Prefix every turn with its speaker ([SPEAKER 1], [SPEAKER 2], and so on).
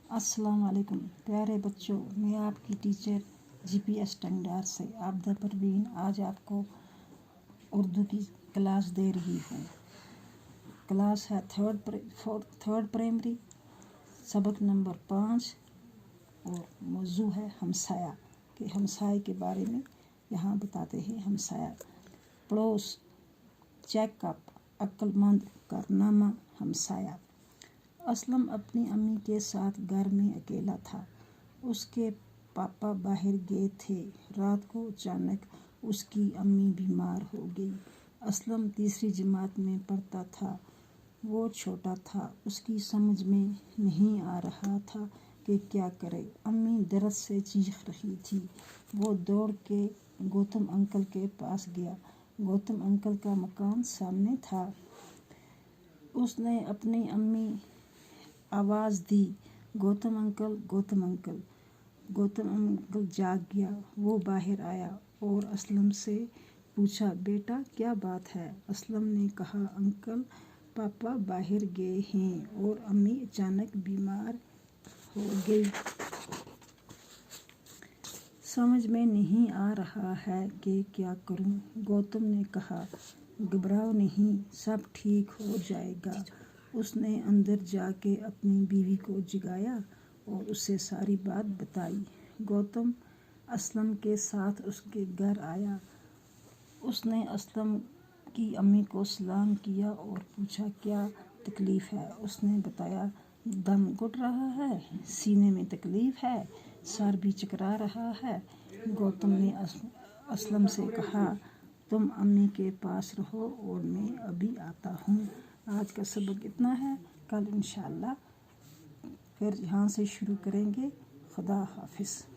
[SPEAKER 1] السلام علیکم پیارے بچوں، میں آپ کی ٹیچر GPS ٹنگڈار سے عابدہ پروین آج آپ کو اردو کی کلاس دے رہی ہوں۔ کلاس ہے تھرڈ پرائمری، سبق نمبر 5 اور موضوع ہے ہمسایہ کہ ہمسائے کے بارے میں یہاں بتاتے ہیں۔ ہمسایہ، پڑوس، چیک اپ، عقل مند، کارنامہ، ہمسایہ۔ اسلم اپنی امی کے ساتھ گھر میں اکیلا تھا۔ اس کے پاپا باہر گئے تھے۔ رات کو اچانک اس کی امی بیمار ہو گئی۔ اسلم تیسری جماعت میں پڑھتا تھا۔ وہ چھوٹا تھا، اس کی سمجھ میں نہیں آ رہا تھا کہ کیا کرے۔ امی درد سے چیخ رہی تھی۔ وہ دوڑ کے گوتم انکل کے پاس گیا۔ گوتم انکل کا مکان سامنے تھا۔ اس نے اپنی امی آواز دی، Gautam uncle, Gautam uncle. Gautam uncle جاگ گیا۔ وہ باہر آیا اور اسلم سے پوچھا، بیٹا کیا بات ہے؟ اسلم نے کہا، انکل پاپا باہر گئے ہیں اور امی اچانک بیمار ہو گئی۔ سمجھ میں نہیں آ رہا ہے کہ کیا کروں۔ گوتم نے کہا، گھبراؤ نہیں، سب ٹھیک ہو جائے گا۔ اس نے اندر جا کے اپنی بیوی کو جگایا اور اسے ساری بات بتائی۔ گوتم اسلم کے ساتھ اس کے گھر آیا۔ اس نے اسلم کی امی کو سلام کیا اور پوچھا کیا تکلیف ہے۔ اس نے بتایا، دم گھٹ رہا ہے، سینے میں تکلیف ہے، سر بھی چکرا رہا ہے۔ گوتم نے اسلم سے کہا، تم امی کے پاس رہو اور میں ابھی آتا ہوں۔ آج کا سبق اتنا ہے، کل انشاءاللہ پھر یہاں سے شروع کریں گے۔ خدا حافظ۔